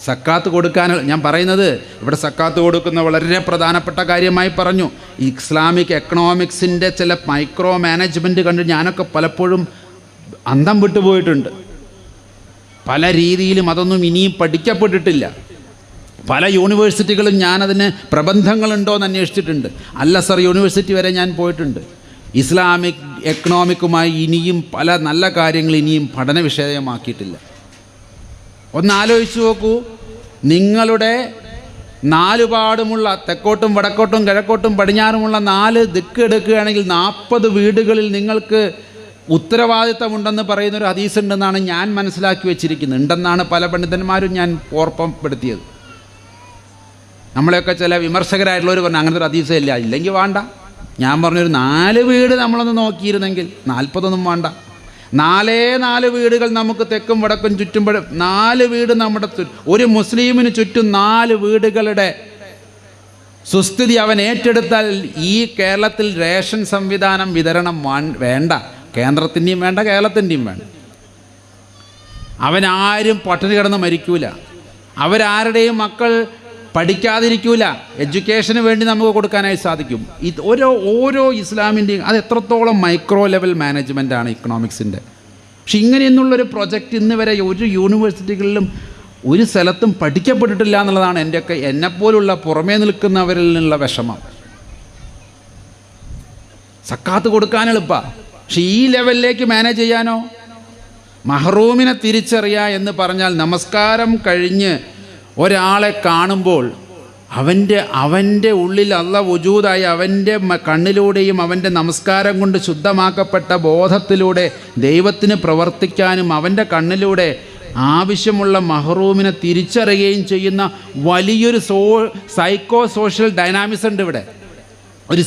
സക്കാത്ത് കൊടുക്കാൻ ഞാൻ പറയുന്നത് ഇവിടെ സക്കാത്ത് കൊടുക്കുന്ന വളരെ പ്രധാനപ്പെട്ട കാര്യമായി പറഞ്ഞു. ഇസ്ലാമിക് എക്കണോമിക്സിൻ്റെ ചില മൈക്രോ മാനേജ്മെൻറ്റ് കണ്ട് ഞാനൊക്കെ പലപ്പോഴും അന്തം വിട്ടുപോയിട്ടുണ്ട്. പല രീതിയിലും അതൊന്നും ഇനിയും പഠിക്കപ്പെട്ടിട്ടില്ല. പല യൂണിവേഴ്സിറ്റികളും ഞാനതിന് പ്രബന്ധങ്ങളുണ്ടോ എന്ന് അന്വേഷിച്ചിട്ടുണ്ട്. അൽ-അസർ യൂണിവേഴ്സിറ്റി വരെ ഞാൻ പോയിട്ടുണ്ട്. ഇസ്ലാമിക് എക്കണോമിക്കുമായി ഇനിയും പല നല്ല കാര്യങ്ങൾ ഇനിയും പഠന വിഷയമാക്കിയിട്ടില്ല. ഒന്നാലോചിച്ച് നോക്കൂ, നിങ്ങളുടെ നാലുപാടുമുള്ള തെക്കോട്ടും വടക്കോട്ടും കിഴക്കോട്ടും പടിഞ്ഞാറുമുള്ള 4 ദിക്ക് എടുക്കുകയാണെങ്കിൽ 40 വീടുകളിൽ നിങ്ങൾക്ക് ഉത്തരവാദിത്തമുണ്ടെന്ന് പറയുന്നൊരു ഹദീസ് ഉണ്ടെന്നാണ് ഞാൻ മനസ്സിലാക്കി വെച്ചിരിക്കുന്നത്. ഉണ്ടെന്നാണ് പല പണ്ഡിതന്മാരും ഞാൻ ഓർമ്മപ്പെടുത്തിയത്. നമ്മളെയൊക്കെ ചില വിമർശകരായിട്ടുള്ളവർ പറഞ്ഞു അങ്ങനത്തെ ഒരു ഹദീസേ ഇല്ല, ഇല്ലെങ്കിൽ വേണ്ട. ഞാൻ പറഞ്ഞൊരു 4 വീട് നമ്മളൊന്ന് നോക്കിയിരുന്നെങ്കിൽ 40 വേണ്ട. 4 വീടുകൾ നമുക്ക് തെക്കും വടക്കും ചുറ്റും 4 വീട് നമ്മുടെ ഒരു മുസ്ലിമിന് ചുറ്റും 4 വീടുകളുടെ സുസ്ഥിതി അവൻ ഏറ്റെടുത്താൽ ഈ കേരളത്തിൽ റേഷൻ സംവിധാനം വിതരണം വേണ്ട, കേന്ദ്രത്തിൻ്റെയും വേണ്ട, കേരളത്തിൻ്റെയും വേണ്ട. അവനാരും പട്ടിണി കിടന്ന് മരിക്കൂല, അവരാരുടെയും മക്കൾ പഠിക്കാതിരിക്കൂല. എഡ്യൂക്കേഷന് വേണ്ടി നമുക്ക് കൊടുക്കാനായി സാധിക്കും. ഇത് ഓരോ ഇസ്ലാമിൻ്റെയും അത് എത്രത്തോളം മൈക്രോ ലെവൽ മാനേജ്മെൻറ്റാണ് ഇക്കണോമിക്സിൻ്റെ. പക്ഷെ ഇങ്ങനെയൊന്നുള്ളൊരു പ്രൊജക്റ്റ് ഇന്ന് വരെ ഒരു യൂണിവേഴ്സിറ്റികളിലും ഒരു സ്ഥലത്തും പഠിക്കപ്പെട്ടിട്ടില്ല എന്നുള്ളതാണ് എൻ്റെയൊക്കെ എന്നെപ്പോലുള്ള പുറമേ നിൽക്കുന്നവരിൽ നിന്നുള്ള വിഷമം. സക്കാത്ത് കൊടുക്കാൻ എളുപ്പമാണ്, പക്ഷെ ഈ ലെവലിലേക്ക് മാനേജ് ചെയ്യാനോ? മഹ്റൂമിനെ തിരിച്ചറിയുക എന്ന് പറഞ്ഞാൽ നമസ്കാരം കഴിഞ്ഞ് ഒരാളെ കാണുമ്പോൾ അവൻ്റെ ഉള്ളിൽ അല്ലാഹ് വജൂദായി അവൻ്റെ കണ്ണിലൂടെയും അവൻ്റെ നമസ്കാരം കൊണ്ട് ശുദ്ധമാക്കപ്പെട്ട ബോധത്തിലൂടെ ദൈവത്തിന് പ്രവർത്തിക്കാനും അവൻ്റെ കണ്ണിലൂടെ ആവശ്യമുള്ള മഹ്റൂമിനെ തിരിച്ചറിയുകയും ചെയ്യുന്ന വലിയൊരു സൈക്കോ സോഷ്യൽ ഡൈനാമിസം ഉണ്ട് ഇവിടെ. ഒരു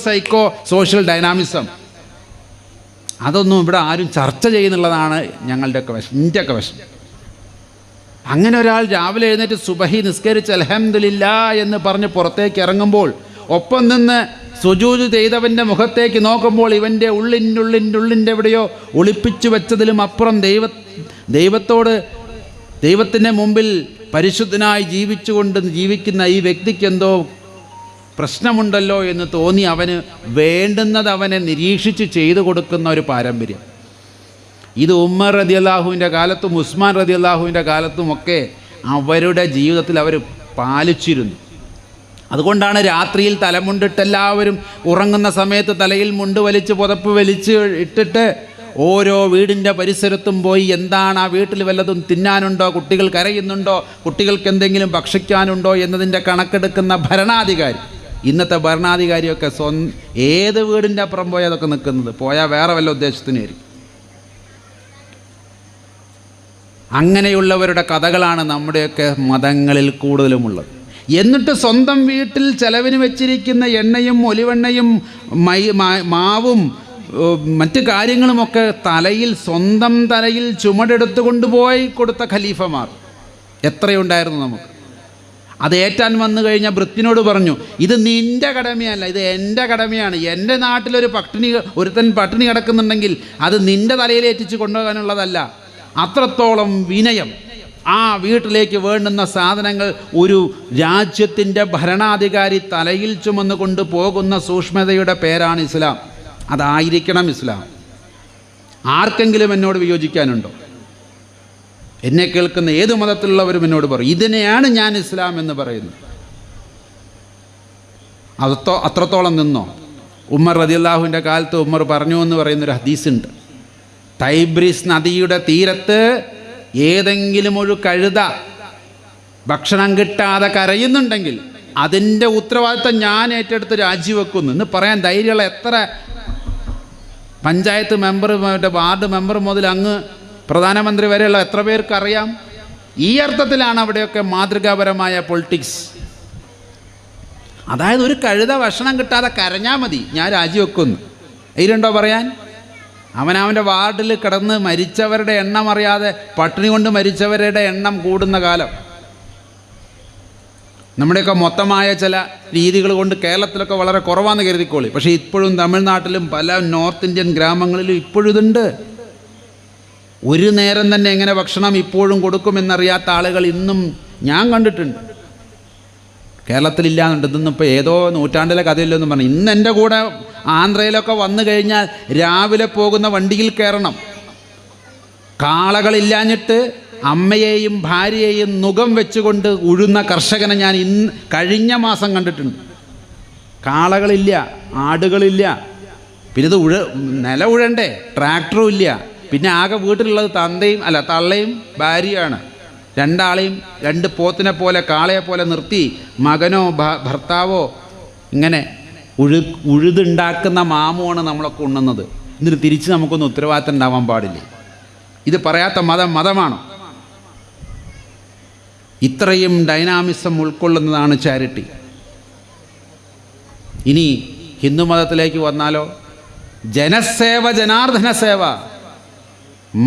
സൈക്കോ സോഷ്യൽ ഡൈനാമിസം. അതൊന്നും ഇവിടെ ആരും ചർച്ച ചെയ്യുന്നുള്ളതാണ് ഞങ്ങളുടെയൊക്കെ എൻ്റെയൊക്കെ വിഷമം. അങ്ങനെ ഒരാൾ രാവിലെ എഴുന്നേറ്റ് സുബഹി നിസ്കരിച്ച് അൽഹംദുലില്ലാ എന്ന് പറഞ്ഞ് പുറത്തേക്ക് ഇറങ്ങുമ്പോൾ ഒപ്പം നിന്ന് സുജൂദ് ചെയ്തവൻ്റെ മുഖത്തേക്ക് നോക്കുമ്പോൾ ഇവൻ്റെ ഉള്ളിൻ്റെ എവിടെയോ ഒളിപ്പിച്ചു വെച്ചതിലും അപ്പുറം ദൈവത്തിൻ്റെ മുമ്പിൽ പരിശുദ്ധനായി ജീവിക്കുന്ന ഈ വ്യക്തിക്ക് എന്തോ പ്രശ്നമുണ്ടല്ലോ എന്ന് തോന്നി അവന് വേണ്ടുന്നത് അവനെ നിരീക്ഷിച്ച് ചെയ്തു കൊടുക്കുന്ന ഒരു പാരമ്പര്യം. ഇത് ഉമർ റളിയല്ലാഹുവിൻ്റെ കാലത്തും ഉസ്മാൻ റളിയല്ലാഹുവിൻ്റെ കാലത്തുമൊക്കെ അവരുടെ ജീവിതത്തിൽ അവർ പാലിച്ചിരുന്നു. അതുകൊണ്ടാണ് രാത്രിയിൽ തലമുണ്ടിട്ട് എല്ലാവരും ഉറങ്ങുന്ന സമയത്ത് തലയിൽ മുണ്ട് വലിച്ച് പുതപ്പ് വലിച്ച് ഇട്ടിട്ട് ഓരോ വീടിൻ്റെ പരിസരത്തും പോയി എന്താണ് ആ വീട്ടിൽ വല്ലതും തിന്നാനുണ്ടോ, കുട്ടികൾ കരയുന്നുണ്ടോ, കുട്ടികൾക്ക് എന്തെങ്കിലും ഭക്ഷിക്കാനുണ്ടോ എന്നതിൻ്റെ കണക്കെടുക്കുന്ന ഭരണാധികാരി. ഇന്നത്തെ ഭരണാധികാരിയൊക്കെ ഏത് വീടിൻ്റെ അപ്പുറം പോയാൽ അതൊക്കെ നിൽക്കുന്നത്, പോയാൽ വേറെ വല്ല ഉദ്ദേശത്തിനായിരിക്കും. അങ്ങനെയുള്ളവരുടെ കഥകളാണ് നമ്മുടെയൊക്കെ മതങ്ങളിൽ കൂടുതലുമുള്ളത്. എന്നിട്ട് സ്വന്തം വീട്ടിൽ ചെലവിന് വെച്ചിരിക്കുന്ന എണ്ണയും ഒലിവെണ്ണയും മാവും മറ്റ് കാര്യങ്ങളുമൊക്കെ സ്വന്തം തലയിൽ ചുമടെടുത്ത് കൊണ്ടുപോയി കൊടുത്ത ഖലീഫമാർ എത്രയുണ്ടായിരുന്നു നമുക്ക്. അത് ഏറ്റാൻ വന്നു കഴിഞ്ഞാൽ ഭൃത്യനോട് പറഞ്ഞു, ഇത് നിൻ്റെ കടമയല്ല, ഇത് എൻ്റെ കടമയാണ്. എൻ്റെ നാട്ടിലൊരു ഒരുത്തൻ പട്ടിണി കിടക്കുന്നുണ്ടെങ്കിൽ അത് നിൻ്റെ തലയിലേറ്റിച്ച് കൊണ്ടുപോകാനുള്ളതല്ല. അത്രത്തോളം വിനയം. ആ വീട്ടിലേക്ക് വേണ്ടുന്ന സാധനങ്ങൾ ഒരു രാജ്യത്തിൻ്റെ ഭരണാധികാരി തലയിൽ ചുമന്ന് കൊണ്ട് പോകുന്ന സൂക്ഷ്മതയുടെ പേരാണ് ഇസ്ലാം. അതായിരിക്കണം ഇസ്ലാം. ആർക്കെങ്കിലും എന്നോട് വിയോജിക്കാനുണ്ടോ? എന്നെ കേൾക്കുന്ന ഏത് മതത്തിലുള്ളവരും എന്നോട് പറയും ഇതിനെയാണ് ഞാൻ ഇസ്ലാം എന്ന് പറയുന്നത്. അത്രത്തോളം നിന്നോ? ഉമർ റളിയല്ലാഹുവിൻ്റെ കാലത്ത് ഉമർ പറഞ്ഞു എന്ന് പറയുന്നൊരു ഹദീസുണ്ട്. ടൈബ്രീസ് നദിയുടെ തീരത്ത് ഏതെങ്കിലും ഒരു കഴുത ഭക്ഷണം കിട്ടാതെ കരയുന്നുണ്ടെങ്കിൽ അതിൻ്റെ ഉത്തരവാദിത്തം ഞാൻ ഏറ്റെടുത്ത് രാജിവെക്കുന്നു എന്ന് പറയാൻ ധൈര്യമുള്ള എത്ര പഞ്ചായത്ത് മെമ്പർ, വാർഡ് മെമ്പർ മുതൽ അങ്ങ് പ്രധാനമന്ത്രി വരെയുള്ള എത്ര പേർക്കറിയാം? ഈ അർത്ഥത്തിലാണ് അവിടെയൊക്കെ മാതൃകാപരമായ പൊളിറ്റിക്സ്. അതായത് ഒരു കഴുത ഭക്ഷണം കിട്ടാതെ കരഞ്ഞാൽ മതി, ഞാൻ രാജിവെക്കുന്നു. ഇതിലുണ്ടോ പറയാൻ? അവനവൻ്റെ വാർഡിൽ കിടന്ന് മരിച്ചവരുടെ എണ്ണം അറിയാതെ പട്ടിണി കൊണ്ട് മരിച്ചവരുടെ എണ്ണം കൂടുന്ന കാലം. നമ്മുടെയൊക്കെ മൊത്തമായ ചില രീതികൾ കൊണ്ട് കേരളത്തിലൊക്കെ വളരെ കുറവാണെന്ന് കരുതിക്കോളി. പക്ഷേ ഇപ്പോഴും തമിഴ്നാട്ടിലും പല നോർത്ത് ഇന്ത്യൻ ഗ്രാമങ്ങളിലും ഇപ്പോഴും ഇതുണ്ട്. ഒരു നേരം തന്നെ എങ്ങനെ ഭക്ഷണം ഇപ്പോഴും കൊടുക്കുമെന്നറിയാത്ത ആളുകൾ ഇന്നും ഞാൻ കണ്ടിട്ടുണ്ട്. കേരളത്തിലില്ലാന്നുണ്ട്. ഇന്നിപ്പോൾ ഏതോ നൂറ്റാണ്ടിലെ കഥയില്ലെന്ന് പറഞ്ഞു. ഇന്ന് എൻ്റെ കൂടെ ആന്ധ്രയിലൊക്കെ വന്നു കഴിഞ്ഞാൽ രാവിലെ പോകുന്ന വണ്ടിയിൽ കയറണം. കാളകളില്ലാഞ്ഞിട്ട് അമ്മയെയും ഭാര്യയെയും നുകം വെച്ചുകൊണ്ട് ഉഴുന്ന കർഷകനെ ഞാൻ കഴിഞ്ഞ മാസം കണ്ടിട്ടുണ്ട്. കാളകളില്ല, ആടുകളില്ല, പിന്നെ ഇത് നില ഉഴണ്ടേ, ട്രാക്ടറും ഇല്ല. പിന്നെ ആകെ വീട്ടിലുള്ളത് തള്ളയും ഭാര്യയാണ്. രണ്ടാളെയും രണ്ട് പോത്തിനെ പോലെ കാളയെ പോലെ നിർത്തി മകനോ ഭർത്താവോ ഇങ്ങനെ ഉഴുതുണ്ടാക്കുന്ന മാമുമാണ് നമ്മളൊക്കെ ഉണ്ണുന്നത്. എന്നിട്ട് തിരിച്ച് നമുക്കൊന്നും ഉത്തരവാദിത്തം ഉണ്ടാവാൻ പാടില്ല. ഇത് പറയാത്ത മതമാണോ? ഇത്രയും ഡൈനാമിസം ഉൾക്കൊള്ളുന്നതാണ് ചാരിറ്റി. ഇനി ഹിന്ദു മതത്തിലേക്ക് വന്നാലോ, ജനസേവ, ജനാർദ്ദന സേവ,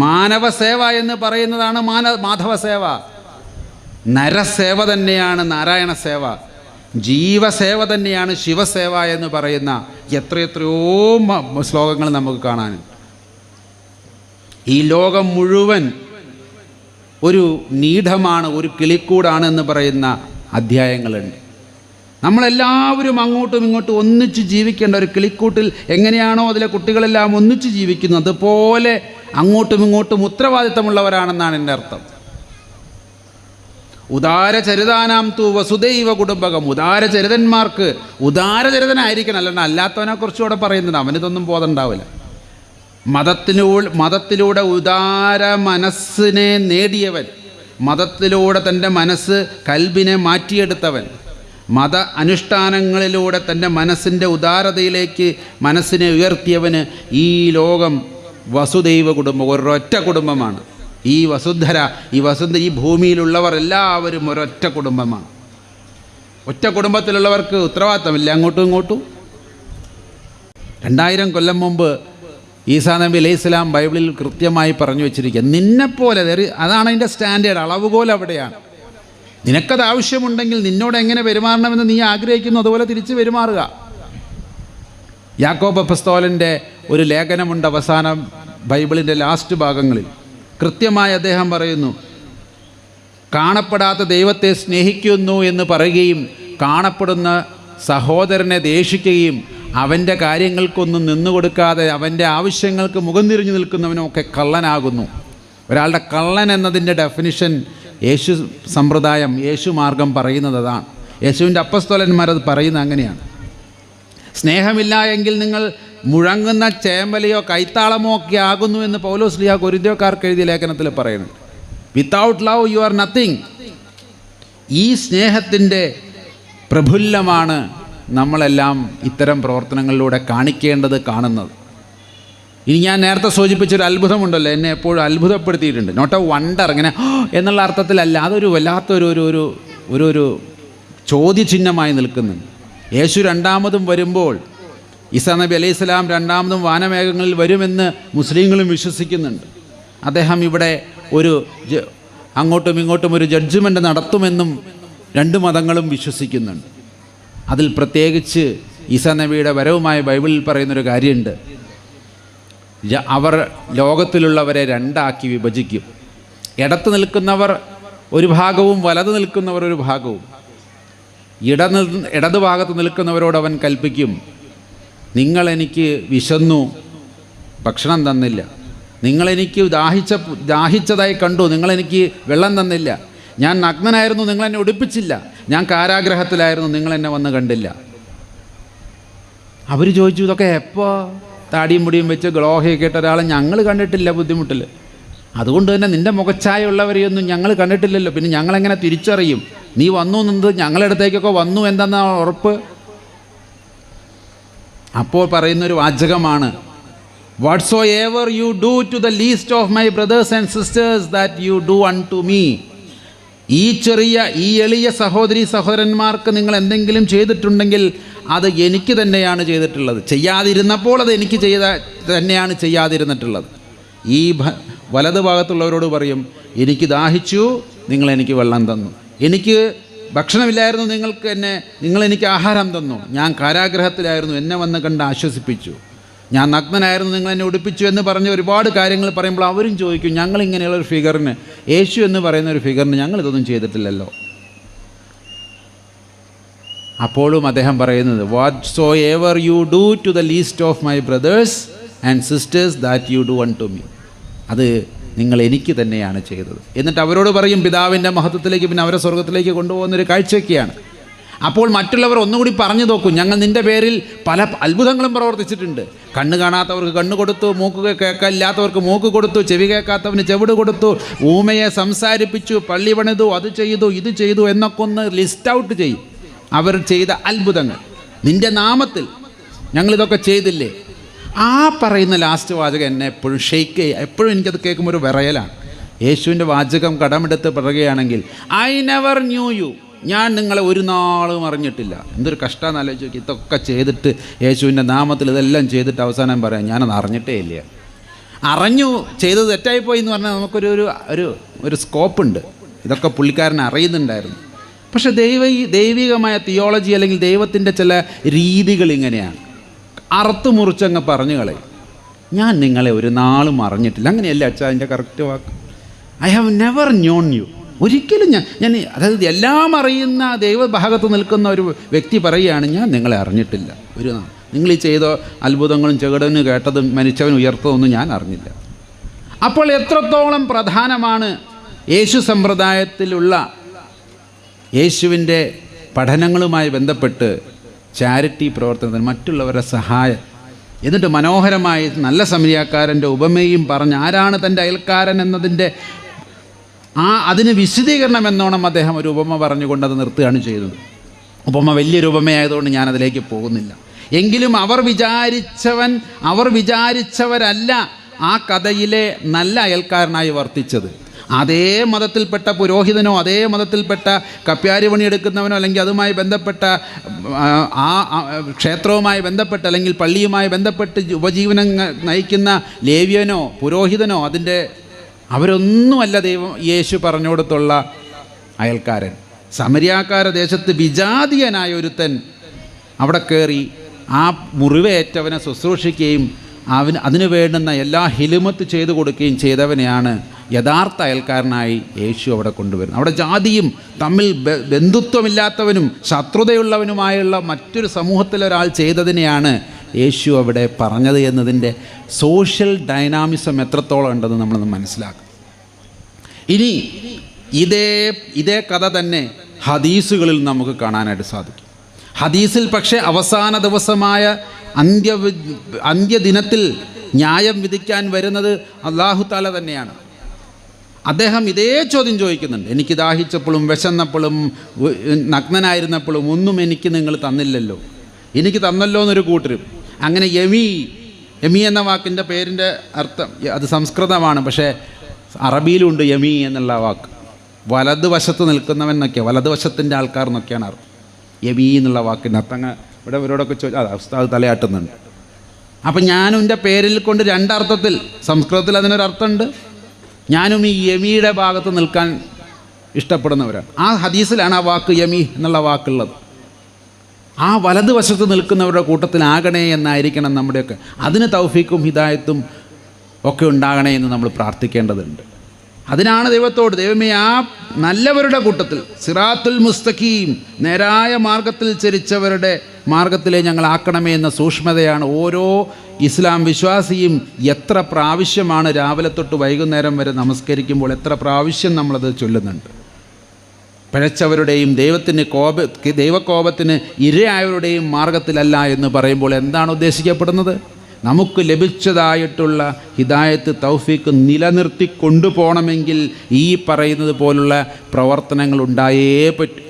മാനവസേവ എന്ന് പറയുന്നതാണ് മാധവസേവ. നരസേവ തന്നെയാണ് നാരായണ സേവ, ജീവസേവ തന്നെയാണ് ശിവസേവ എന്ന് പറയുന്ന എത്രയോ ശ്ലോകങ്ങൾ നമുക്ക് കാണാനുണ്ട്. ഈ ലോകം മുഴുവൻ ഒരു നീഢമാണ്, ഒരു കിളിക്കൂടാണ് എന്ന് പറയുന്ന അധ്യായങ്ങളുണ്ട്. നമ്മളെല്ലാവരും അങ്ങോട്ടും ഇങ്ങോട്ടും ഒന്നിച്ച് ജീവിക്കേണ്ട ഒരു കിളിക്കൂട്ടിൽ എങ്ങനെയാണോ അതിലെ കുട്ടികളെല്ലാം ഒന്നിച്ച് ജീവിക്കുന്നത്, അതുപോലെ അങ്ങോട്ടും ഇങ്ങോട്ടും ഉത്തരവാദിത്തമുള്ളവരാണെന്നാണ് എൻ്റെ അർത്ഥം. ഉദാരചരിതാനാം തു വസുദൈവ കുടുംബകം. ഉദാരചരിതന്മാർക്ക് ഉദാരചരിതനായിരിക്കണം, അല്ലാത്തവനെ കുറിച്ചുകൂടെ പറയുന്നത്. അവനിതൊന്നും ബോധം ഉണ്ടാവില്ല. മതത്തിലൂടെ ഉദാര മനസ്സിനെ നേടിയവൻ, മതത്തിലൂടെ തൻ്റെ മനസ്സ് കൽബിനെ മാറ്റിയെടുത്തവൻ, മത അനുഷ്ഠാനങ്ങളിലൂടെ തൻ്റെ മനസ്സിൻ്റെ ഉദാരതയിലേക്ക് മനസ്സിനെ ഉയർത്തിയവന് ഈ ലോകം വസുദൈവ കുടുംബം, ഒരൊറ്റ കുടുംബമാണ്. ഈ ഈ ഭൂമിയിലുള്ളവർ എല്ലാവരും ഒരൊറ്റ കുടുംബമാണ്. ഒറ്റ കുടുംബത്തിലുള്ളവർക്ക് ഉത്തരവാദിത്തമില്ല അങ്ങോട്ടും ഇങ്ങോട്ടും. 2000 കൊല്ലം മുമ്പ് ഈസാ നബി അലൈഹി സ്വലാം ബൈബിളിൽ കൃത്യമായി പറഞ്ഞു വെച്ചിരിക്കുക, നിന്നെപ്പോലെ. അതാണ് അതിൻ്റെ സ്റ്റാൻഡേർഡ്, അളവുകോൽ അവിടെയാണ്. നിനക്കത് ആവശ്യമുണ്ടെങ്കിൽ നിന്നോട് എങ്ങനെ പെരുമാറണമെന്ന് നീ ആഗ്രഹിക്കുന്നു അതുപോലെ തിരിച്ച് പെരുമാറുക. യാക്കോബ് അപ്പസ്തോലൻ്റെ ഒരു ലേഖനമുണ്ട് അവസാനം ബൈബിളിൻ്റെ ലാസ്റ്റ് ഭാഗങ്ങളിൽ. കൃത്യമായി അദ്ദേഹം പറയുന്നു, കാണപ്പെടാത്ത ദൈവത്തെ സ്നേഹിക്കുന്നു എന്ന് പറയുകയും കാണപ്പെടുന്ന സഹോദരനെ ദേഷിക്കുകയും അവൻ്റെ കാര്യങ്ങൾക്കൊന്നും നിന്നുകൊടുക്കാതെ അവൻ്റെ ആവശ്യങ്ങൾക്ക് മുഖം തിരിഞ്ഞു നിൽക്കുന്നവനൊക്കെ കള്ളനാകുന്നു. ഒരാളുടെ കള്ളൻ എന്നതിൻ്റെ ഡെഫിനിഷൻ യേശു സമ്പ്രദായം, യേശു മാർഗം പറയുന്നത് അതാണ്. യേശുവിൻ്റെ അപ്പസ്തോലന്മാരത് പറയുന്നത് അങ്ങനെയാണ്. സ്നേഹമില്ല എങ്കിൽ നിങ്ങൾ മുഴങ്ങുന്ന ചേമ്പലയോ കൈത്താളമോ ഒക്കെ ആകുന്നു എന്ന് പൗലോസ് ശ്ലീഹ കൊരിന്ത്യക്കാർക്ക് എഴുതിയ ലേഖനത്തിൽ പറയുന്നുണ്ട്. Without love you are nothing. ഈ സ്നേഹത്തിൻ്റെ പ്രഫുല്ലമാണ് നമ്മളെല്ലാം ഇത്തരം പ്രവർത്തനങ്ങളിലൂടെ കാണിക്കേണ്ടത്, കാണുന്നത്. ഇനി ഞാൻ നേരത്തെ സൂചിപ്പിച്ചൊരു അത്ഭുതമുണ്ടല്ലോ, എന്നെ എപ്പോഴും അത്ഭുതപ്പെടുത്തിയിട്ടുണ്ട്. നോട്ട് എ വണ്ടർ, ഇങ്ങനെ എന്നുള്ള അർത്ഥത്തിലല്ല, അതൊരു വല്ലാത്തൊരു ഒരു ചോദ്യചിഹ്നമായി നിൽക്കുന്നുണ്ട്. യേശു രണ്ടാമതും വരുമ്പോൾ, ഈസാ നബി അലൈഹി സ്വലാം രണ്ടാമതും വാനമേഘങ്ങളിൽ വരുമെന്ന് മുസ്ലിങ്ങളും വിശ്വസിക്കുന്നുണ്ട്. അദ്ദേഹം ഇവിടെ അങ്ങോട്ടും ഇങ്ങോട്ടും ഒരു ജഡ്ജ്മെൻ്റ് നടത്തുമെന്നും രണ്ട് മതങ്ങളും വിശ്വസിക്കുന്നുണ്ട്. അതിൽ പ്രത്യേകിച്ച് ഈസാ നബിയുടെ വരവുമായി ബൈബിളിൽ പറയുന്നൊരു കാര്യമുണ്ട്. അവർ ലോകത്തിലുള്ളവരെ രണ്ടാക്കി വിഭജിക്കും. ഇടത്ത് നിൽക്കുന്നവർ ഒരു ഭാഗവും വലത് നിൽക്കുന്നവർ ഒരു ഭാഗവും. ഇടത് ഭാഗത്ത് നിൽക്കുന്നവരോട് അവൻ കൽപ്പിക്കും, നിങ്ങളെനിക്ക് വിശന്നു, ഭക്ഷണം തന്നില്ല. നിങ്ങളെനിക്ക് ദാഹിച്ചതായി കണ്ടു, നിങ്ങളെനിക്ക് വെള്ളം തന്നില്ല. ഞാൻ നഗ്നനായിരുന്നു, നിങ്ങളെന്നെ ഉടുപ്പിച്ചില്ല. ഞാൻ കാരാഗ്രഹത്തിലായിരുന്നു, നിങ്ങളെന്നെ വന്ന് കണ്ടില്ല. അവർ ചോദിച്ചു, ഇതൊക്കെ എപ്പോൾ? താടിയും മുടിയും വെച്ച് ഗ്ലോഹയൊക്കെ ഇട്ട ഒരാളെ ഞങ്ങൾ കണ്ടിട്ടില്ല ബുദ്ധിമുട്ടിൽ. അതുകൊണ്ട് തന്നെ നിൻ്റെ മുഖച്ഛായുള്ളവരെയൊന്നും ഞങ്ങൾ കണ്ടിട്ടില്ലല്ലോ, പിന്നെ ഞങ്ങളെങ്ങനെ തിരിച്ചറിയും നീ വന്നു എന്നത്? ഞങ്ങളുടെ അടുത്തേക്കൊക്കെ വന്നു എന്തെന്നാ ഉറപ്പ്? അപ്പോൾ പറയുന്നൊരു വാചകമാണ്, whatsoever you do to the least of my brothers and sisters that you do unto me. ഈ എളിയ സഹോദരി സഹോദരന്മാർക്ക് നിങ്ങൾ എന്തെങ്കിലും ചെയ്തിട്ടുണ്ടെങ്കിൽ അത് എനിക്ക് തന്നെയാണ് ചെയ്തിട്ടുള്ളത്. ചെയ്യാതിരുന്നപ്പോൾ അത് എനിക്ക് തന്നെയാണ് ചെയ്യാതിരുന്നിട്ടുള്ളത്. ഈ വലത് ഭാഗത്തുള്ളവരോട് പറയും, എനിക്ക് ദാഹിച്ചു, നിങ്ങളെനിക്ക് വെള്ളം തന്നു. എനിക്ക് ഭക്ഷണമില്ലായിരുന്നു, നിങ്ങളെനിക്ക് ആഹാരം തന്നു. ഞാൻ കാരാഗ്രഹത്തിലായിരുന്നു, എന്നെ വന്ന് കണ്ട് ആശ്വസിപ്പിച്ചു. ഞാൻ നഗ്നനായിരുന്നു നിങ്ങൾ എന്നെ ഉടുപ്പിച്ചു എന്ന് പറഞ്ഞ് ഒരുപാട് കാര്യങ്ങൾ പറയുമ്പോൾ അവരും ചോദിക്കും, ഞങ്ങളിങ്ങനെയുള്ളൊരു ഫിഗറിന്, യേശു എന്ന് പറയുന്ന ഒരു ഫിഗറിന് ഞങ്ങളിതൊന്നും ചെയ്തിട്ടില്ലല്ലോ. അപ്പോഴും അദ്ദേഹം പറയുന്നത്, whatsoever you do to the least of my brothers and sisters that you do unto me, അത് നിങ്ങൾ എനിക്ക് തന്നെയാണ് ചെയ്തത്. എന്നിട്ട് അവരോട് പറയും പിതാവിൻ്റെ മഹത്വത്തിലേക്ക്, പിന്നെ അവരെ സ്വർഗത്തിലേക്ക് കൊണ്ടുപോകുന്നൊരു കാഴ്ചയൊക്കെയാണ്. അപ്പോൾ മറ്റുള്ളവർ ഒന്നുകൂടി പറഞ്ഞു നോക്കും, ഞങ്ങൾ നിൻ്റെ പേരിൽ പല അത്ഭുതങ്ങളും പ്രവർത്തിച്ചിട്ടുണ്ട്. കണ്ണ് കാണാത്തവർക്ക് കണ്ണ് കൊടുത്തു, മൂക്ക് കേൾക്കാനില്ലാത്തവർക്ക് മൂക്ക് കൊടുത്തു, ചെവി കേൾക്കാത്തവന് ചെവിട് കൊടുത്തു, ഊമയെ സംസാരിപ്പിച്ചു, പള്ളി പണിതു, അത് ചെയ്തു, ഇത് ചെയ്തു എന്നൊക്കെ ഒന്ന് ലിസ്റ്റ് ഔട്ട് ചെയ്യും അവർ ചെയ്ത അത്ഭുതങ്ങൾ. നിൻ്റെ നാമത്തിൽ ഞങ്ങളിതൊക്കെ ചെയ്തില്ലേ? ആ പറയുന്ന ലാസ്റ്റ് വാചകം എന്നെ എപ്പോഴും ഷെയ്ക്ക് ചെയ്യുക. എപ്പോഴും എനിക്കത് കേൾക്കുമ്പോൾ ഒരു വിറയലാണ്. യേശുവിൻ്റെ വാചകം കടമെടുത്ത് പറയുകയാണെങ്കിൽ, ഐ നെവർ ന്യൂ യു, ഞാൻ നിങ്ങളെ ഒരു നാളും അറിഞ്ഞിട്ടില്ല. എന്തൊരു കഷ്ടമെന്ന് ആലോചിച്ച് നോക്കി. ഇതൊക്കെ ചെയ്തിട്ട് യേശുവിൻ്റെ നാമത്തിൽ ഇതെല്ലാം ചെയ്തിട്ട് അവസാനം പറയാം ഞാനത് അറിഞ്ഞിട്ടേ ഇല്ല. അറിഞ്ഞു ചെയ്തത് തെറ്റായിപ്പോയി എന്ന് പറഞ്ഞാൽ നമുക്കൊരു ഒരു ഒരു സ്കോപ്പുണ്ട്. ഇതൊക്കെ പുള്ളിക്കാരൻ അറിയുന്നുണ്ടായിരുന്നു. പക്ഷേ ദൈവികമായ തിയോളജി അല്ലെങ്കിൽ ദൈവത്തിൻ്റെ ചില രീതികൾ ഇങ്ങനെയാണ്. അറുത്ത് മുറിച്ചങ്ങ് പറഞ്ഞു കളയും, ഞാൻ നിങ്ങളെ ഒരു നാളും അറിഞ്ഞിട്ടില്ല. അങ്ങനെയല്ല അച്ഛാ അതിൻ്റെ കറക്റ്റ് വാക്ക്. I have never known you. ഒരിക്കലും ഞാൻ അതായത് എല്ലാം അറിയുന്ന ദൈവഭാഗത്ത് നിൽക്കുന്ന ഒരു വ്യക്തി പറയുകയാണ്, ഞാൻ നിങ്ങളെ അറിഞ്ഞിട്ടില്ല ഒരു നാൾ. നിങ്ങൾ ഈ ചെയ്ത അത്ഭുതങ്ങളും ചെകിടന് കേട്ടതും മരിച്ചവൻ ഉയർത്തതൊന്നും ഞാൻ അറിഞ്ഞില്ല. അപ്പോൾ എത്രത്തോളം പ്രധാനമാണ് യേശു സമ്പ്രദായത്തിലുള്ള യേശുവിൻ്റെ പഠനങ്ങളുമായി ബന്ധപ്പെട്ട് ചാരിറ്റി പ്രവർത്തനത്തിന് മറ്റുള്ളവരുടെ സഹായം. എന്നിട്ട് മനോഹരമായി നല്ല സമരിയാക്കാരൻ്റെ ഉപമയും പറഞ്ഞ് ആരാണ് തൻ്റെ അയൽക്കാരൻ എന്നതിൻ്റെ അതിന് വിശദീകരണം എന്നോണം അദ്ദേഹം ഒരു ഉപമ പറഞ്ഞുകൊണ്ട് അത് നിർത്തുകയാണ് ചെയ്തത്. ഉപമ വലിയൊരു ഉപമയായതുകൊണ്ട് ഞാനതിലേക്ക് പോകുന്നില്ല. എങ്കിലും അവർ വിചാരിച്ചവരല്ല ആ കഥയിലെ നല്ല അയൽക്കാരനായി വർത്തിച്ചത്. അതേ മതത്തിൽപ്പെട്ട പുരോഹിതനോ അതേ മതത്തിൽപ്പെട്ട കപ്യാരി പണിയെടുക്കുന്നവനോ അല്ലെങ്കിൽ അതുമായി ബന്ധപ്പെട്ട ആ ക്ഷേത്രവുമായി ബന്ധപ്പെട്ട് അല്ലെങ്കിൽ പള്ളിയുമായി ബന്ധപ്പെട്ട് ഉപജീവനം നയിക്കുന്ന ലേവ്യനോ പുരോഹിതനോ അവരൊന്നുമല്ല യേശു പറഞ്ഞു കൊടുത്തുള്ള അയൽക്കാരൻ. സമരിയാക്കാര ദേശത്ത് വിജാതീയനായ ഒരുത്തൻ അവിടെ കയറി ആ മുറിവേറ്റവനെ ശുശ്രൂഷിക്കുകയും അതിനു വേണ്ടുന്ന എല്ലാ ഹിലുമത്ത് ചെയ്തു കൊടുക്കുകയും ചെയ്തവനെയാണ് യഥാർത്ഥ അയൽക്കാരനായി യേശു അവിടെ കൊണ്ടുവരുന്നത്. അവിടെ ജാതിയും തമ്മിൽ ബന്ധുത്വമില്ലാത്തവനും ശത്രുതയുള്ളവനുമായുള്ള മറ്റൊരു സമൂഹത്തിലൊരാൾ ചെയ്തതിനെയാണ് യേശു അവിടെ പറഞ്ഞത് എന്നതിൻ്റെ സോഷ്യൽ ഡൈനാമിസം എത്രത്തോളം ഉണ്ടെന്ന് നമ്മളൊന്ന് മനസ്സിലാക്കും. ഇനി ഇതേ കഥ തന്നെ ഹദീസുകളിൽ നമുക്ക് കാണാനായിട്ട് സാധിക്കും. ഹദീസിൽ പക്ഷേ അവസാന ദിവസമായ അന്ത്യദിനത്തിൽ ന്യായം വിധിക്കാൻ വരുന്നത് അല്ലാഹു തആല തന്നെയാണ്. അദ്ദേഹം ഇതേ ചോദ്യം ചോദിക്കുന്നുണ്ട്, എനിക്ക് ദാഹിച്ചപ്പോഴും വിശന്നപ്പോഴും നഗ്നനായിരുന്നപ്പോഴും ഒന്നും എനിക്ക് നിങ്ങൾ തന്നില്ലല്ലോ, എനിക്ക് തന്നല്ലോ എന്നൊരു കൂട്ടരും. അങ്ങനെ യമി എന്ന വാക്കിൻ്റെ പേരിൻ്റെ അർത്ഥം അത് സംസ്കൃതമാണ്, പക്ഷേ അറബിയിലുണ്ട് യമി എന്നുള്ള വാക്ക്. വലതുവശത്ത് നിൽക്കുന്നവൻ എന്നൊക്കെയാണ്, വലതുവശത്തിൻ്റെ ആൾക്കാർ എന്നൊക്കെയാണ് അർത്ഥം. യമി എന്നുള്ള വാക്കിൻ്റെ അർത്ഥം ഇവിടെ ഇവരോടൊക്കെ ഉസ്താദ് തലയാട്ടുന്നുണ്ട്. അപ്പം ഞാനും എൻ്റെ പേരിൽ കൊണ്ട് രണ്ടർത്ഥത്തിൽ, സംസ്കൃതത്തിൽ അതിനൊരർത്ഥമുണ്ട്. ഞാനും ഈ യമീയുടെ ഭാഗത്ത് നിൽക്കാൻ ഇഷ്ടപ്പെടുന്നവരാണ്. ആ ഹദീസിലാണ് ആ വാക്ക് യമി എന്നുള്ള വാക്കുള്ളത്. ആ വലതുവശത്ത് നിൽക്കുന്നവരുടെ കൂട്ടത്തിലാകണേ എന്നായിരിക്കണം നമ്മുടെയൊക്കെ. അതിന് തൗഫീക്കും ഹിദായത്തും ഒക്കെ ഉണ്ടാകണേ എന്ന് നമ്മൾ പ്രാർത്ഥിക്കേണ്ടതുണ്ട്. അതിനാണ് ദൈവത്തോട്, ദൈവമേ ആ നല്ലവരുടെ കൂട്ടത്തിൽ, സിറാത്തുൽ മുസ്തഖീം, നേരായ മാർഗത്തിൽ ചരിച്ചവരുടെ മാർഗത്തിലെ ഞങ്ങളാക്കണമേ എന്ന സൂക്ഷ്മതയാണ് ഓരോ ഇസ്ലാം വിശ്വാസിയും എത്ര പ്രാവശ്യമാണ് രാവിലെ തൊട്ട് വൈകുന്നേരം വരെ നമസ്കരിക്കുമ്പോൾ എത്ര പ്രാവശ്യം നമ്മളത് ചൊല്ലുന്നുണ്ട്. പിഴച്ചവരുടെയും ദൈവകോപത്തിന് ഇരയായവരുടെയും മാർഗത്തിലല്ല എന്ന് പറയുമ്പോൾ എന്താണ് ഉദ്ദേശിക്കപ്പെടുന്നത്? നമുക്ക് ലഭിച്ചതായിട്ടുള്ള ഹിദായത്ത് തൗഫീക്ക് നിലനിർത്തി കൊണ്ടുപോകണമെങ്കിൽ ഈ പറയുന്നത് പോലുള്ള പ്രവർത്തനങ്ങൾ ഉണ്ടായേ പറ്റൂ.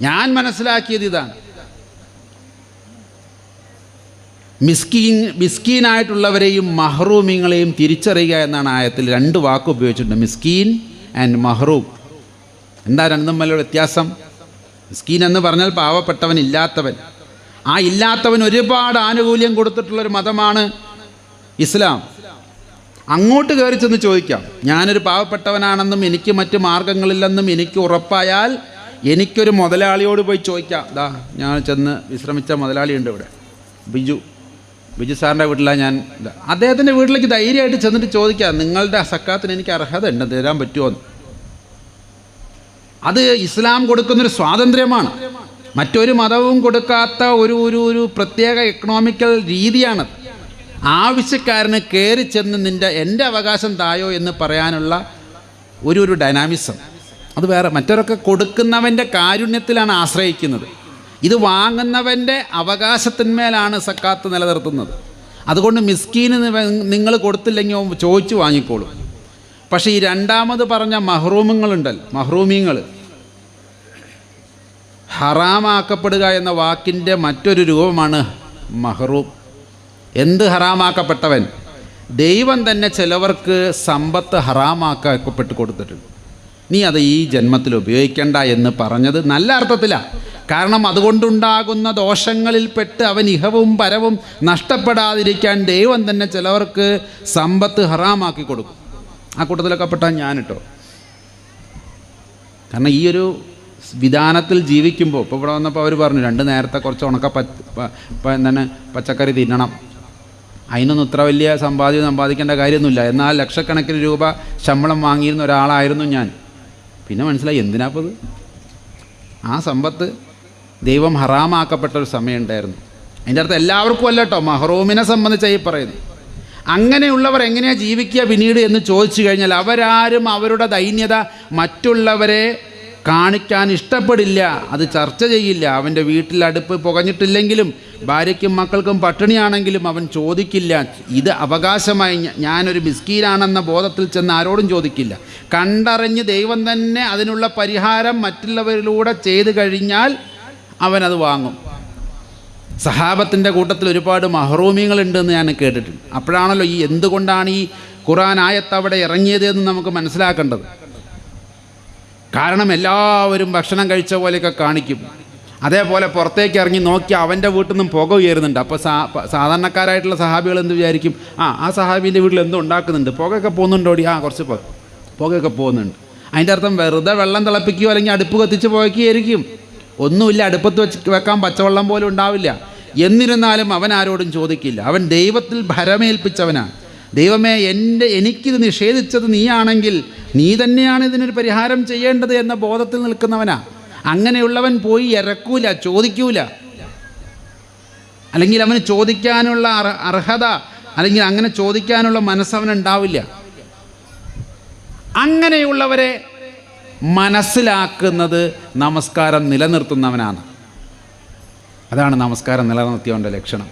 ഞാൻ മനസ്സിലാക്കിയത് ഇതാണ്, മിസ്കീനായിട്ടുള്ളവരെയും മഹ്റൂമിങ്ങളെയും തിരിച്ചറിയുക എന്നാണ് ആയത്തിൽ രണ്ട് വാക്ക് ഉപയോഗിച്ചിട്ടുണ്ട്, മിസ്കീൻ ആൻഡ് മഹ്റൂം. എന്താ രണ്ടും തമ്മിലുള്ള വ്യത്യാസം? മിസ്കീൻ എന്ന് പറഞ്ഞാൽ പാവപ്പെട്ടവൻ, ഇല്ലാത്തവൻ. ആ ഇല്ലാത്തവൻ ഒരുപാട് ആനുകൂല്യം കൊടുത്തിട്ടുള്ളൊരു മതമാണ് ഇസ്ലാം. അങ്ങോട്ട് കയറി ചെന്ന് ചോദിക്കാം, ഞാനൊരു പാവപ്പെട്ടവനാണെന്നും എനിക്ക് മറ്റ് മാർഗങ്ങളില്ലെന്നും എനിക്ക് ഉറപ്പായാൽ എനിക്കൊരു മുതലാളിയോട് പോയി ചോദിക്കാം. ഞാൻ ചെന്ന് വിശ്രമിച്ച മുതലാളിയുണ്ട് ഇവിടെ, ബിജു, ബിജു സാറിൻ്റെ വീട്ടിലാണ് ഞാൻ. അദ്ദേഹത്തിൻ്റെ വീട്ടിലേക്ക് ധൈര്യമായിട്ട് ചെന്നിട്ട് ചോദിക്കാം, നിങ്ങളുടെ സക്കാത്തിന് എനിക്ക് അർഹത ഉണ്ട്, തരാൻ പറ്റുമോ എന്ന്. അത് ഇസ്ലാം കൊടുക്കുന്നൊരു സ്വാതന്ത്ര്യമാണ്. മറ്റൊരു മതവും കൊടുക്കാത്ത ഒരു പ്രത്യേക എക്കണോമിക്കൽ രീതിയാണ്. ആവശ്യക്കാരന് കയറി ചെന്ന് എൻ്റെ അവകാശം തായോ എന്ന് പറയാനുള്ള ഒരു ഡൈനാമിസം അത് വേറെ. മറ്റവരൊക്കെ കൊടുക്കുന്നവൻ്റെ കാരുണ്യത്തിലാണ് ആശ്രയിക്കുന്നത്. ഇത് വാങ്ങുന്നവൻ്റെ അവകാശത്തിന്മേലാണ് സക്കാത്ത് നിലനിർത്തുന്നത്. അതുകൊണ്ട് മിസ്കീന് നിങ്ങൾ കൊടുത്തില്ലെങ്കിൽ ചോദിച്ചു വാങ്ങിക്കോളും. പക്ഷേ ഈ രണ്ടാമത് പറഞ്ഞ മഹ്റൂമുകളുണ്ടല്ലോ, മഹ്റൂമീങ്ങൾ, ഹറാമാക്കപ്പെടുക എന്ന വാക്കിൻ്റെ മറ്റൊരു രൂപമാണ് മഹ്റൂം. എന്ത് ഹറാമാക്കപ്പെട്ടവൻ? ദൈവം തന്നെ ചിലവർക്ക് സമ്പത്ത് ഹറാമാക്കപ്പെട്ട് കൊടുത്തിട്ടുണ്ട്. നീ അത് ഈ ജന്മത്തിൽ ഉപയോഗിക്കേണ്ട എന്ന് പറഞ്ഞത് നല്ല അർത്ഥത്തിലാണ്. കാരണം അതുകൊണ്ടുണ്ടാകുന്ന ദോഷങ്ങളിൽപ്പെട്ട് അവൻ ഇഹവും പരവും നഷ്ടപ്പെടാതിരിക്കാൻ ദൈവം തന്നെ ചിലവർക്ക് സമ്പത്ത് ഹറാമാക്കി കൊടുക്കും. ആ കൂട്ടത്തിലൊക്കെ പെട്ടാൽ ഞാൻ കേട്ടോ. കാരണം ഈ ഒരു വിധാനത്തിൽ ജീവിക്കുമ്പോൾ, ഇപ്പോൾ ഇവിടെ വന്നപ്പോൾ അവർ പറഞ്ഞു 2 നേരത്തെ കുറച്ച് എന്താണ് പച്ചക്കറി തിന്നണം. അതിനൊന്നും ഇത്ര വലിയ സമ്പാദിക്കേണ്ട കാര്യമൊന്നുമില്ല. എന്നാൽ ലക്ഷക്കണക്കിന് രൂപ ശമ്പളം വാങ്ങിയിരുന്ന ഒരാളായിരുന്നു ഞാൻ. പിന്നെ മനസ്സിലായി എന്തിനാപ്പത്. ആ സമ്പത്ത് ദൈവം ഹറാമാക്കപ്പെട്ടൊരു സമയമുണ്ടായിരുന്നു. അതിൻ്റെ അർത്ഥം എല്ലാവർക്കും അല്ല കേട്ടോ, മഹ്റൂമിനെ സംബന്ധിച്ചായി പറയുന്നു. അങ്ങനെയുള്ളവർ എങ്ങനെയാണ് ജീവിക്കുക പിന്നീട് എന്ന് ചോദിച്ചു കഴിഞ്ഞാൽ, അവരാരും അവരുടെ ദൈന്യത മറ്റുള്ളവരെ കാണിക്കാൻ ഇഷ്ടപ്പെടില്ല, അത് ചർച്ച ചെയ്യില്ല. അവൻ്റെ വീട്ടിൽ അടുപ്പ് പുകഞ്ഞിട്ടില്ലെങ്കിലും ഭാര്യയ്ക്കും മക്കൾക്കും പട്ടിണിയാണെങ്കിലും അവൻ ചോദിക്കില്ല. ഇത് അവകാശമായി ഞാനൊരു മിസ്കീനാണെന്ന ബോധത്തിൽ ചെന്ന് ആരോടും ചോദിക്കില്ല. കണ്ടറിഞ്ഞ് ദൈവം തന്നെ അതിനുള്ള പരിഹാരം മറ്റുള്ളവരിലൂടെ ചെയ്തു കഴിഞ്ഞാൽ അവനത് വാങ്ങും. സഹാബത്തിൻ്റെ കൂട്ടത്തിൽ ഒരുപാട് മഹ്റൂമികളുണ്ടെന്ന് ഞാൻ കേട്ടിട്ടുണ്ട്. അപ്പോഴാണല്ലോ ഈ എന്തുകൊണ്ടാണ് ഈ ഖുർആൻ ആയത്ത് അവിടെ ഇറങ്ങിയത് എന്ന് നമുക്ക് മനസ്സിലാക്കേണ്ടത്. കാരണം എല്ലാവരും ഭക്ഷണം കഴിച്ച പോലെയൊക്കെ കാണിക്കും. അതേപോലെ പുറത്തേക്ക് ഇറങ്ങി നോക്കി അവൻ്റെ വീട്ടിൽ നിന്നും പുക ഉയരുന്നുണ്ട്. അപ്പോൾ സാധാരണക്കാരായിട്ടുള്ള സഹാബികൾ എന്ത് വിചാരിക്കും? ആ സഹാബീൻ്റെ വീട്ടിൽ എന്തോ ഉണ്ടാക്കുന്നുണ്ട്, പുകയൊക്കെ പോകുന്നുണ്ടോടി, കുറച്ച് പുകയൊക്കെ പോകുന്നുണ്ട്. അതിൻ്റെ അർത്ഥം വെറുതെ വെള്ളം തിളപ്പിക്കുകയോ അല്ലെങ്കിൽ അടുപ്പ് കത്തിച്ച് പുകയ്ക്കുകയായിരിക്കും. ഒന്നുമില്ല, അടുപ്പത്ത് വെക്കാൻ പച്ചവെള്ളം പോലും ഉണ്ടാവില്ല. എന്നിരുന്നാലും അവൻ ആരോടും ചോദിക്കില്ല. അവൻ ദൈവത്തിൽ ഭരമേൽപ്പിച്ചവനാണ്. ദൈവമേ, എനിക്കിത് നിഷേധിച്ചത് നീയാണെങ്കിൽ നീ തന്നെയാണ് ഇതിനൊരു പരിഹാരം ചെയ്യേണ്ടത് എന്ന ബോധത്തിൽ നിൽക്കുന്നവനാ. അങ്ങനെയുള്ളവൻ പോയി ഇറക്കൂല, ചോദിക്കൂല. അല്ലെങ്കിൽ അവന് ചോദിക്കാനുള്ള അർഹത അല്ലെങ്കിൽ അങ്ങനെ ചോദിക്കാനുള്ള മനസ്സവനുണ്ടാവില്ല. അങ്ങനെയുള്ളവരെ മനസ്സിലാക്കുന്നത് നമസ്കാരം നിലനിർത്തുന്നവനാണ്. അതാണ് നമസ്കാരം നിലനിർത്തിയവൻ്റെ ലക്ഷണം.